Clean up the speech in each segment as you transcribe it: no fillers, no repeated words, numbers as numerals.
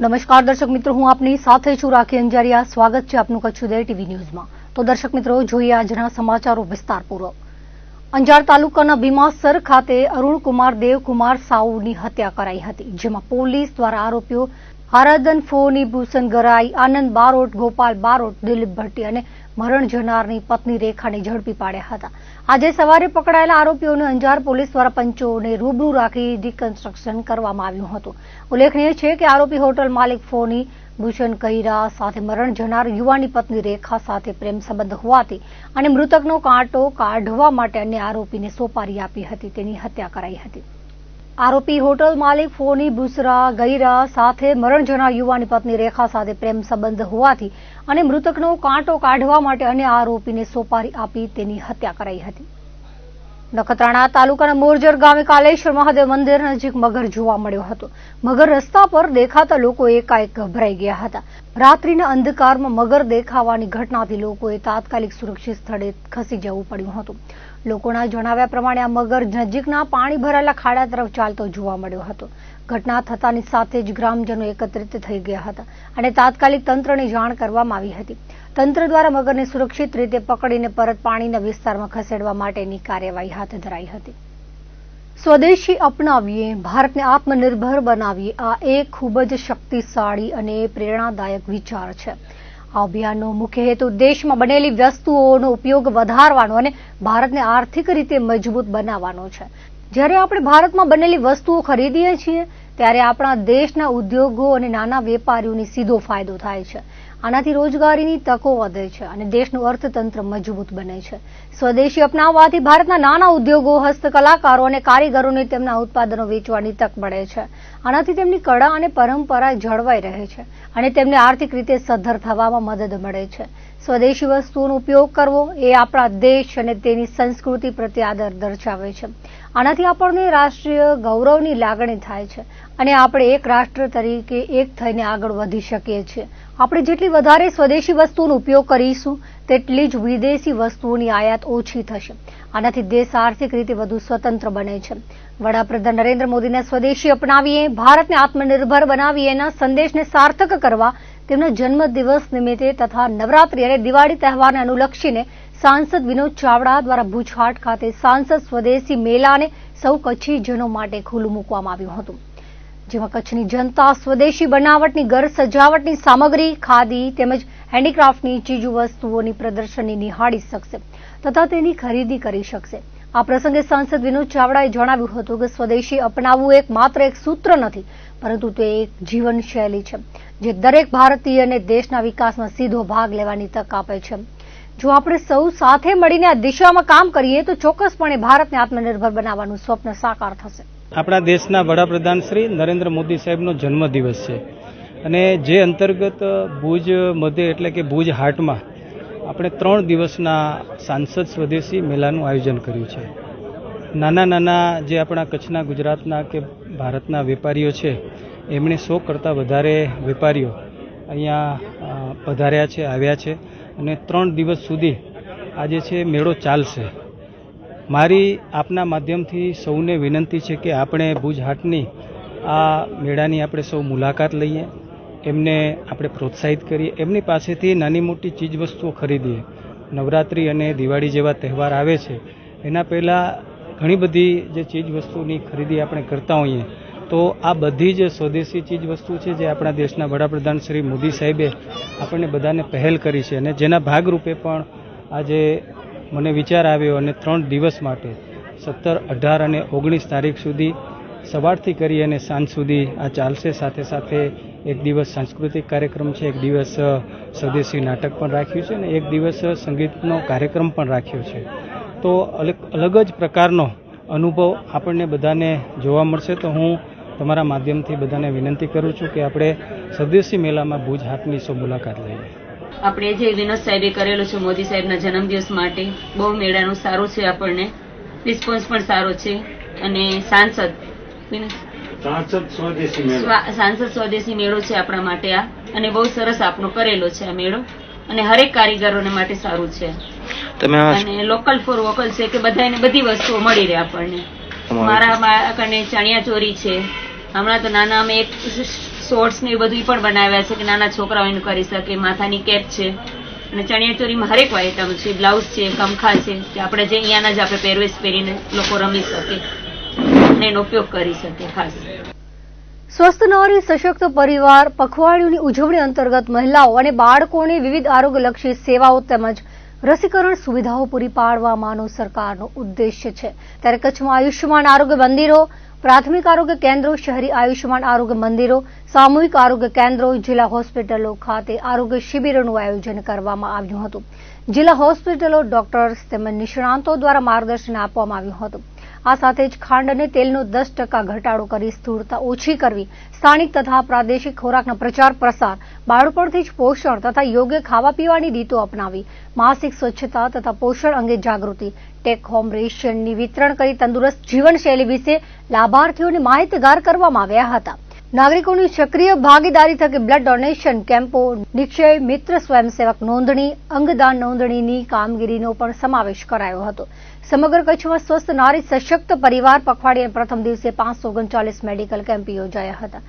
નમસ્કાર દર્શક મિત્રો, હું આપની સાથે છું રાખી અંજારિયા. સ્વાગત છે આપનું કચ્છ ઉદય ટીવી ન્યૂઝમાં. તો દર્શક મિત્રો, જોઈએ આજના સમાચારો વિસ્તારપૂર્વક. અંજાર તાલુકાના ભીમાસર ખાતે અરુણકુમાર દેવકુમાર સાઉની હત્યા કરાઈ હતી, જેમાં પોલીસ દ્વારા આરોપીઓ હરદન ફોની, ભૂષણ ગરાઈ, આનંદ બારોટ, ગોપાલ બારોટ, દિલીપ ભટ્ટી અને મરણ જનારની પત્ની રેખાને ઝડપી પાડ્યા હતા. આજે સવારે પકડાયેલા આરોપીઓને અંજાર પોલીસ દ્વારા પંચોને રૂબરૂ રાખી રિકન્સ્ટ્રક્શન કરવામાં આવ્યું હતું. ઉલ્લેખનીય છે કે આરોપી હોટલ માલિક ફોની ભૂષણ કહીરા સાથે મરણ જનાર યુવાની પત્ની રેખા સાથે પ્રેમ સંબંધ હોવાથી અને મૃતકનો કાંટો કાઢવા માટે અન્ય આરોપીને સોપારી આપી હતી, તેની હત્યા કરાઈ હતી. આરોપી હોટલ માલિક ફોની ભૂસરા ગૈરા સાથે મરણ જનાર યુવાની પત્ની રેખા સાથે પ્રેમ સંબંધ હોવાથી અને મૃતકનો કાંટો કાઢવા માટે અન્ય આરોપીને સોપારી આપી તેની હત્યા કરાઈ હતી. નખત્રાણા તાલુકાના મોરજર ગામે કાલેશ્વર મહાદેવ મંદિર નજીક મગર જોવા મળ્યો હતો. મગર રસ્તા પર દેખાતા લોકો એકાએક ગભરાઈ ગયા હતા. રાત્રિના અંધકારમાં મગર દેખાવાની ઘટનાથી લોકોએ તાત્કાલિક સુરક્ષિત સ્થળે ખસી જવું પડ્યું હતું. લોકોના જણાવ્યા પ્રમાણે આ મગર નજીકના પાણી ભરાયેલા ખાડા તરફ ચાલતો જોવા મળ્યો હતો. ઘટના થતાની સાથે જ ગ્રામજનો એકત્રિત થઈ ગયા હતા અને તાત્કાલિક તંત્રને જાણ કરવામાં આવી હતી. તંત્ર દ્વારા મગરને સુરક્ષિત રીતે પકડીને પરત પાણીના વિસ્તારમાં ખસેડવા માટેની કાર્યવાહી હાથ ધરાઈ હતી. સ્વદેશી અપનાવીએ, ભારતને આત્મનિર્ભર બનાવીએ, આ એક ખૂબ જ શક્તિશાળી અને પ્રેરણાદાયક વિચાર છે. આ અભિયાનનો મુખ્ય હેતુ દેશમાં બનેલી વસ્તુઓનો ઉપયોગ વધારવાનો અને ભારતને આર્થિક રીતે મજબૂત બનાવવાનો છે. જ્યારે આપણે ભારતમાં બનેલી વસ્તુઓ ખરીદીએ છીએ ત્યારે આપણા દેશના ઉદ્યોગો અને નાના વેપારીઓને સીધો ફાયદો થાય છે. આનાથી રોજગારીની તકો વધે છે અને દેશનું અર્થતંત્ર મજબૂત બને છે. સ્વદેશી અપનાવવાથી ભારતના નાના ઉદ્યોગો, હસ્તકલાકારો અને કારીગરોને તેમના ઉત્પાદનો વેચવાની તક મળે છે. આનાથી તેમની કળા અને પરંપરા જળવાઈ રહે છે અને તેમને આર્થિક રીતે સદ્ધર થવામાં મદદ મળે છે. સ્વદેશી વસ્તુઓનો ઉપયોગ કરવો એ આપણા દેશ અને તેની સંસ્કૃતિ પ્રત્યે આદર દર્શાવે છે. આનાથી આપણને રાષ્ટ્રીય ગૌરવની લાગણી થાય છે અને આપણે એક રાષ્ટ્ર તરીકે એક થઈને આગળ વધી શકીએ છીએ. આપણે જેટલી વધારે સ્વદેશી વસ્તુઓનો ઉપયોગ કરીશું તેટલી જ વિદેશી વસ્તુઓની આયાત ઓછી થશે. આનાથી દેશ આર્થિક રીતે વધુ સ્વતંત્ર બને છે. વડાપ્રધાન નરેન્દ્ર મોદીના સ્વદેશી અપનાવીએ, ભારતને આત્મનિર્ભર બનાવીએના સંદેશને સાર્થક કરવા તેમના જન્મદિવસ નિમિત્તે તથા નવરાત્રી અને દિવાળી તહેવારને અનુલક્ષીને સાંસદ વિનોદ ચાવડા દ્વારા ભુજહાટ ખાતે સાંસદ સ્વદેશી મેળાને સૌ કચ્છીજનો માટે ખુલ્લું મૂકવામાં આવ્યું હતું, જેમાં કચ્છની જનતા સ્વદેશી બનાવટની ઘર સજાવટની સામગ્રી, ખાદી તેમજ હેન્ડીક્રાફ્ટની ચીજવસ્તુઓની પ્રદર્શની નિહાળી શકશે તથા તેની ખરીદી કરી શકશે. આ પ્રસંગે સાંસદ વિનોદ ચાવડાએ જણાવ્યું હતું કે સ્વદેશી અપનાવવું માત્ર એક સૂત્ર નથી, પરંતુ તે એક જીવનશૈલી છે જે દરેક ભારતીયને દેશના વિકાસમાં સીધો ભાગ લેવાની તક આપે છે. જો આપણે સૌ સાથે મળીને આ દિશામાં કામ કરીએ તો ચોક્કસપણે ભારતને આત્મનિર્ભર બનાવવાનું સ્વપ્ન સાકાર થશે. આપણા દેશના વડાપ્રધાન શ્રી નરેન્દ્ર મોદી સાહેબનો જન્મદિવસ છે અને જે અંતર્ગત ભુજ મધ્ય એટલે કે ભુજ હાટમાં આપણે 3 દિવસના સાંસદ સ્વદેશી મેળાનું આયોજન કર્યું છે. નાના નાના જે આપણા કચ્છના, ગુજરાતના કે ભારતના વેપારીઓ છે એમણે 100 કરતાં વધારે વેપારીઓ અહીંયા પધાર્યા છે, આવ્યા છે અને 3 દિવસ સુધી આજે છે મેળો ચાલશે. મારી આપના માધ્યમથી સૌને વિનંતી છે કે આપણે ભુજ હાટની આ મેળાની આપણે સૌ મુલાકાત લઈએ, એમને આપણે પ્રોત્સાહિત કરીએ, એમની પાસેથી નાની મોટી ચીજવસ્તુઓ ખરીદીએ. નવરાત્રિ અને દિવાળી જેવા તહેવાર આવે છે એના પહેલાં ઘણી બધી જે ચીજવસ્તુની ખરીદી આપણે કરતા હોઈએ તો આ બધી જ સ્વદેશી ચીજવસ્તુ છે જે આપણા દેશના વડાપ્રધાન શ્રી મોદી સાહેબે આપણને બધાને પહેલ કરી છે અને જેના ભાગરૂપે પણ આજે મને વિચાર આવ્યો અને 3 દિવસ માટે 17, 18 અને 19 તારીખ સુધી સવારથી કરી અને સાંજ સુધી આ ચાલશે. સાથે સાથે એક દિવસ સાંસ્કૃતિક કાર્યક્રમ છે, એક દિવસ સ્વદેશી નાટક પણ રાખ્યું છે અને એક દિવસ સંગીતનો કાર્યક્રમ પણ રાખ્યો છે. તો અલગ જ પ્રકારનો અનુભવ આપણને બધાને જોવા મળશે. તો હું તમારા માધ્યમથી બધાને વિનંતી કરું છું કે આપણે સ્વદેશી મેળામાં ભુજ હાટની સૌ મુલાકાત લઈએ. આપણે જે વિનોદ સાહેબે કરેલું છે મોદી સાહેબના જન્મદિવસ માટે બહુ મેળાનું સારું છે, આપણને રિસ્પોન્સ પણ સારો છે અને સાંસદ સ્વદેશી મેળો છે આપણા માટે આ અને બહુ સરસ આપણો કરેલો છે આ મેળો અને હરેક કારીગરોને માટે સારું છે. અને લોકલ ફોર વોકલ છે કે બધાને બધી વસ્તુઓ મળી રહે આપણને. મારા કને ચણિયા ચોરી છે, હમણાં તો નાના અમે એક શોર્ટ્સ ને એ બધું પણ બનાવ્યા છે કે નાના છોકરાઓ એનું કરી શકે. માથાની કેપ છે અને ચણિયાચોરીમાં હરેક આઈટમ છે, બ્લાઉઝ છે, કમખા છે કે આપણે જે અહીંયાના જ આપણે પહેરવેશ પહેરીને લોકો રમી શકે અને એનો ઉપયોગ કરી શકે. ખાસ સ્વસ્થ નારી સશક્ત પરિવાર પખવાડિયુંની ઉજવણી અંતર્ગત મહિલાઓ અને બાળકોને વિવિધ આરોગ્યલક્ષી સેવાઓ તેમજ રસીકરણ સુવિધાઓ પૂરી પાડવાનો સરકારનો ઉદ્દેશ્ય છે. ત્યારે કચ્છમાં આયુષ્યમાન આરોગ્ય મંદિરો, પ્રાથમિક આરોગ્ય કેન્દ્રો, શહેરી આયુષ્યમાન આરોગ્ય મંદિરો, સામૂહિક આરોગ્ય કેન્દ્રો, જિલ્લા હોસ્પિટલો ખાતે આરોગ્ય શિબિરોનું આયોજન કરવામાં આવ્યું હતું. જિલ્લા હોસ્પિટલો, ડોક્ટર્સ તેમજ નિષ્ણાંતો દ્વારા માર્ગદર્શન આપવામાં આવ્યું હતું. આ સાથે જ ખાંડ અને તેલનો 10% ઘટાડો કરી સ્થૂળતા ઓછી કરવી, સ્થાનિક તથા પ્રાદેશિક ખોરાકનો પ્રચાર પ્રસાર, બાળપણથી જ પોષણ તથા યોગ્ય ખાવા પીવાની રીતો અપનાવી, માસિક સ્વચ્છતા તથા પોષણ અંગે જાગૃતિ, ટેક હોમ રેશનની વિતરણ કરી તંદુરસ્ત જીવનશૈલી વિશે લાભાર્થીઓને માહિતગાર કરવામાં આવ્યા હતા. નાગરિકોની સક્રિય ભાગીદારી થકી બ્લડ ડોનેશન કેમ્પો, નિક્ષય મિત્ર સ્વયંસેવક નોંધણી, અંગદાન નોંધણીની કામગીરીનો પણ સમાવેશ કરાયો હતો. સમગ્ર કચ્છમાં સ્વસ્થ નારી સશક્ત પરિવાર પખવાડિયાના પ્રથમ દિવસે 539 મેડિકલ કેમ્પ યોજાયા હતા,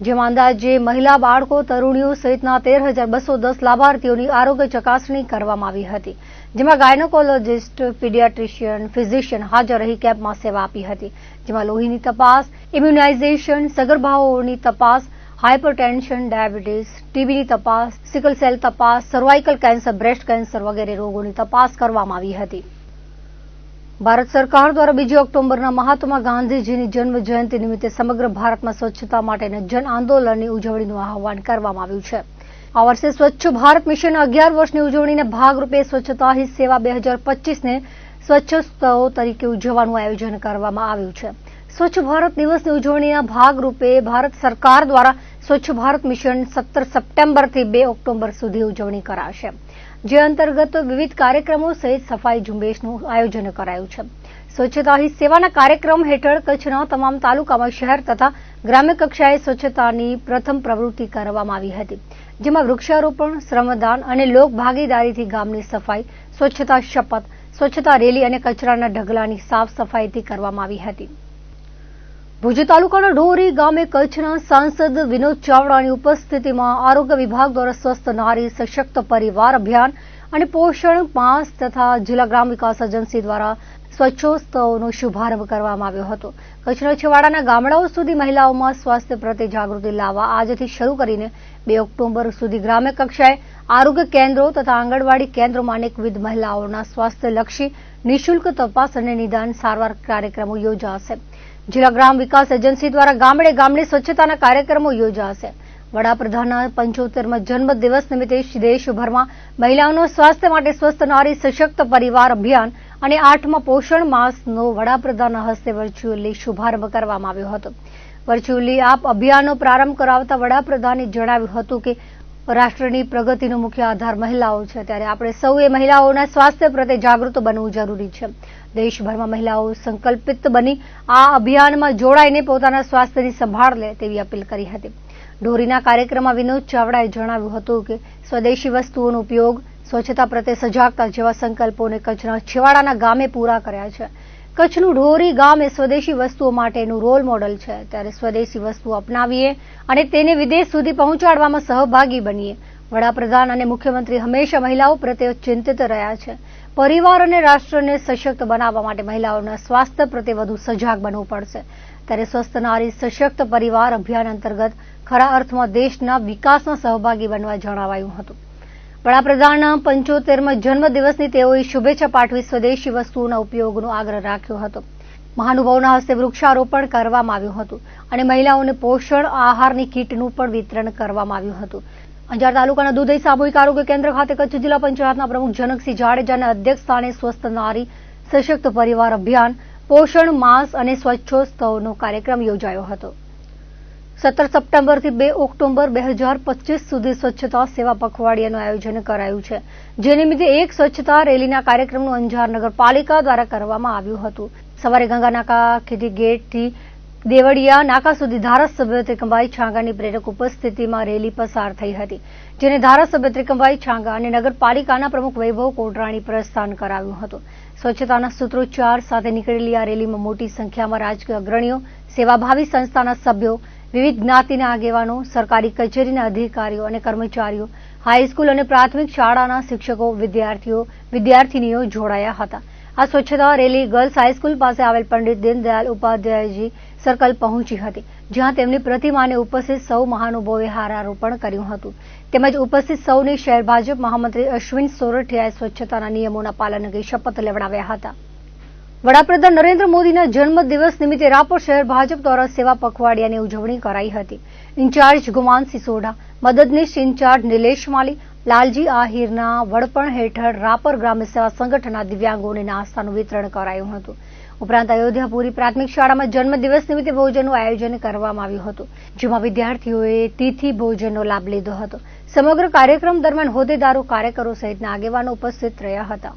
જેમાં અંદાજે મહિલા, બાળકો, તરુણીઓ સહિતના 13,210 લાભાર્થીઓની આરોગ્ય ચકાસણી કરવામાં આવી હતી, જેમાં ગાયનોકોલોજીસ્ટ, પીડિયાટ્રિશિયન, ફિઝિશિયન હાજર રહી કેમ્પમાં સેવા આપી હતી, જેમાં લોહીની તપાસ, ઇમ્યુનાઇઝેશન, સગર્ભાઓની તપાસ, હાઇપરટેન્શન, ડાયાબિટીસ, ટીબીની તપાસ, સિકલ સેલ તપાસ, સર્વાઇકલ કેન્સર, બ્રેસ્ટ કેન્સર વગેરે રોગોની તપાસ કરવામાં આવી હતી. ભારત સરકાર દ્વારા 2 ઓક્ટોબરના મહાત્મા ગાંધીજીની જન્મ જયંતિ નિમિત્તે સમગ્ર ભારતમાં સ્વચ્છતા માટેના જન આંદોલનની ઉજવણીનું આહવાન કરવામાં આવ્યું છે. આ વર્ષે સ્વચ્છ ભારત મિશનના 11 વર્ષની ઉજવણીના ભાગરૂપે સ્વચ્છતા હી સેવા 2025ને સ્વચ્છોત્સવ તરીકે ઉજવવાનું આયોજન કરવામાં આવ્યું છે. સ્વચ્છ ભારત દિવસની ઉજવણીના ભાગરૂપે ભારત સરકાર દ્વારા સ્વચ્છ ભારત મિશન 17 સપ્ટેમ્બરથી 2 ઓક્ટોબર સુધી ઉજવણી કરાશે, જે અંતર્ગત વિવિધ કાર્યક્રમો સહિત સફાઈ ઝુંબેશનું આયોજન કરાયું છે. સ્વચ્છતા હી સેવાના કાર્યક્રમ હેઠળ કચ્છના તમામ તાલુકામાં શહેર તથા ગ્રામ્ય કક્ષાએ સ્વચ્છતાની પ્રથમ પ્રવૃત્તિ કરવામાં આવી હતી, જેમાં વૃક્ષારોપણ, શ્રમદાન અને લોક ભાગીદારીથી ગામની સફાઈ, સ્વચ્છતા શપથ, સ્વચ્છતા રેલી અને કચરાના ઢગલાની સાફ સફાઈથી કરવામાં આવી હતી. ભુજ તાલુકાના ઢોરી ગામે કચ્છના સાંસદ વિનોદ ચાવડાની ઉપસ્થિતિમાં આરોગ્ય વિભાગ દ્વારા સ્વસ્થ નારી સશક્ત પરિવાર અભિયાન અને પોષણ માસ તથા જિલ્લા ગ્રામ વિકાસ એજન્સી દ્વારા સ્વચ્છોત્સવનો શુભારંભ કરવામાં આવ્યો હતો. કચ્છના છેવાડાના ગામડાઓ સુધી મહિલાઓમાં સ્વાસ્થ્ય પ્રત્યે જાગૃતિ લાવવા આજથી શરૂ કરીને 2 ઓક્ટોબર સુધી ગ્રામ્ય કક્ષાએ આરોગ્ય કેન્દ્રો તથા આંગણવાડી કેન્દ્રોમાં અનેકવિધ મહિલાઓના સ્વાસ્થ્યલક્ષી નિઃશુલ્ક તપાસ અને નિદાન સારવાર કાર્યક્રમો યોજાશે. જિલ્લા ગ્રામ વિકાસ એજન્સી દ્વારા ગામડે ગામડે સ્વચ્છતાના કાર્યક્રમો યોજાશે. વડાપ્રધાનના 75મા જન્મદિવસ નિમિત્તે દેશભરમાં મહિલાઓના સ્વાસ્થ્ય માટે સ્વસ્થ નારી સશક્ત પરિવાર અભિયાન અને 8મા પોષણ માસનો વડાપ્રધાનના હસ્તે વર્ચ્યુઅલી શુભારંભ કરવામાં આવ્યો હતો. વર્ચ્યુઅલી અભિયાનનો પ્રારંભ કરાવતા વડાપ્રધાને જણાવ્યું હતું કે રાષ્ટ્રની પ્રગતિનો મુખ્ય આધાર મહિલાઓ છે, ત્યારે આપણે સૌએ મહિલાઓના સ્વાસ્થ્ય પ્રત્યે જાગૃત બનવું જરૂરી છે. દેશભરમાં મહિલાઓ સંકલ્પિત બની આ અભિયાનમાં જોડાઈને પોતાના સ્વાસ્થ્યની સંભાળ લે તેવી અપીલ કરી હતી. ઢોરીના કાર્યક્રમમાં વિનોદ ચાવડાએ જણાવ્યું હતું કે સ્વદેશી વસ્તુઓનો ઉપયોગ, સ્વચ્છતા પ્રત્યે સજાગતા જેવા સંકલ્પોને કચ્છના છેવાડાના ગામે પૂરા કર્યા છે. કચ્છનું ઢોરી ગામ એ સ્વદેશી વસ્તુઓ માટેનું રોલ મોડલ છે, ત્યારે સ્વદેશી વસ્તુઓ અપનાવીએ અને તેને વિદેશ સુધી પહોંચાડવામાં સહભાગી બનીએ. વડાપ્રધાન અને મુખ્યમંત્રી હંમેશા મહિલાઓ પ્રત્યે ચિંતિત રહ્યા છે. પરિવાર અને રાષ્ટ્રને સશક્ત બનાવવા માટે મહિલાઓના સ્વાસ્થ્ય પ્રત્યે વધુ સજાગ બનવું પડશે. ત્યારે સ્વસ્થ નારી સશક્ત પરિવાર અભિયાન અંતર્ગત ખરા અર્થમાં દેશના વિકાસમાં સહભાગી બનવા જણાવાયું હતું. વડાપ્રધાનના 75મા જન્મદિવસની તેઓએ શુભેચ્છા પાઠવી સ્વદેશી વસ્તુઓના ઉપયોગનો આગ્રહ રાખ્યો હતો. મહાનુભાવોના હસ્તે વૃક્ષારોપણ કરવામાં આવ્યું હતું અને મહિલાઓને પોષણ આહારની કીટનું પણ વિતરણ કરવામાં આવ્યું હતું. અંજાર તાલુકાના દુધઈ સામૂહિક આરોગ્ય કેન્દ્ર ખાતે કચ્છ જિલ્લા પંચાયતના પ્રમુખ જનકસિંહ જાડેજાના અધ્યક્ષસ્થાને સ્વસ્થ નારી સશક્ત પરિવાર અભિયાન, પોષણ માસ અને સ્વચ્છોત્સવનો કાર્યક્રમ યોજાયો હતો. 17 સપ્ટેમ્બરથી 2 ઓક્ટોબર 2025 સુધી સ્વચ્છતા સેવા પખવાડિયાનું આયોજન કરાયું છે, જે નિમિત્તે એક સ્વચ્છતા રેલીના કાર્યક્રમનું અંજાર નગરપાલિકા દ્વારા કરવામાં આવ્યું હતું. સવારે ગંગાનાકા ખેતી ગેટથી દેવળિયા નાકા સુધી ધારાસભ્ય ત્રિકમભાઈ છાંગાની પ્રેરક ઉપસ્થિતિમાં રેલી પસાર થઈ હતી, જેને ધારાસભ્ય ત્રિકમભાઈ છાંગા અને નગરપાલિકાના પ્રમુખ વૈભવ કોટરાણી પ્રસ્થાન કરાવ્યું હતું. સ્વચ્છતાના સૂત્રોચ્ચાર સાથે નીકળેલી આ રેલીમાં મોટી સંખ્યામાં રાજકીય અગ્રણીઓ, સેવાભાવી સંસ્થાના સભ્યો, વિવિધ જ્ઞાતિના આગેવાનો, સરકારી કચેરીના અધિકારીઓ અને કર્મચારીઓ, હાઈસ્કૂલ અને પ્રાથમિક શાળાના શિક્ષકો, વિદ્યાર્થીઓ, વિદ્યાર્થિનીઓ જોડાયા હતા. આ સ્વચ્છતા રેલી ગર્લ્સ હાઈસ્કૂલ પાસે આવેલ પંડિત દીનદયાળ ઉપાધ્યાયજી સર્કલ પહોંચી હતી, જ્યાં તેમની પ્રતિમાને ઉપસ્થિત સૌ મહાનુભાવોએ હારારોપણ કર્યું હતું. તેમજ ઉપસ્થિત સૌને શહેર ભાજપ મહામંત્રી અશ્વિન સોરઠિયાએ સ્વચ્છતાના નિયમોના પાલન અંગે શપથ લેવડાવ્યા હતા. વડાપ્રધાન નરેન્દ્ર મોદીના જન્મદિવસ નિમિત્તે રાપર શહેર ભાજપ દ્વારા સેવા પખવાડિયાની ઉજવણી કરાઈ હતી. ઇન્ચાર્જ ગુમાન સિસોડા, મદદનીશ ઇન્ચાર્જ નિલેશ માલી, લાલજી આહિરના વડપણ હેઠળ રાપર ગ્રામ્ય સેવા સંગઠનના દિવ્યાંગોને નાસ્તાનું વિતરણ કરાયું હતું. ઉપરાંત અયોધ્યાપુરી પ્રાથમિક શાળામાં જન્મદિવસ નિમિત્તે ભોજનનું આયોજન કરવામાં આવ્યું હતું, જેમાં વિદ્યાર્થીઓએ તિથિ ભોજનનો લાભ લીધો હતો. સમગ્ર કાર્યક્રમ દરમિયાન હોદ્દેદારો, કાર્યકરો સહિતના આગેવાનો ઉપસ્થિત રહ્યા હતા.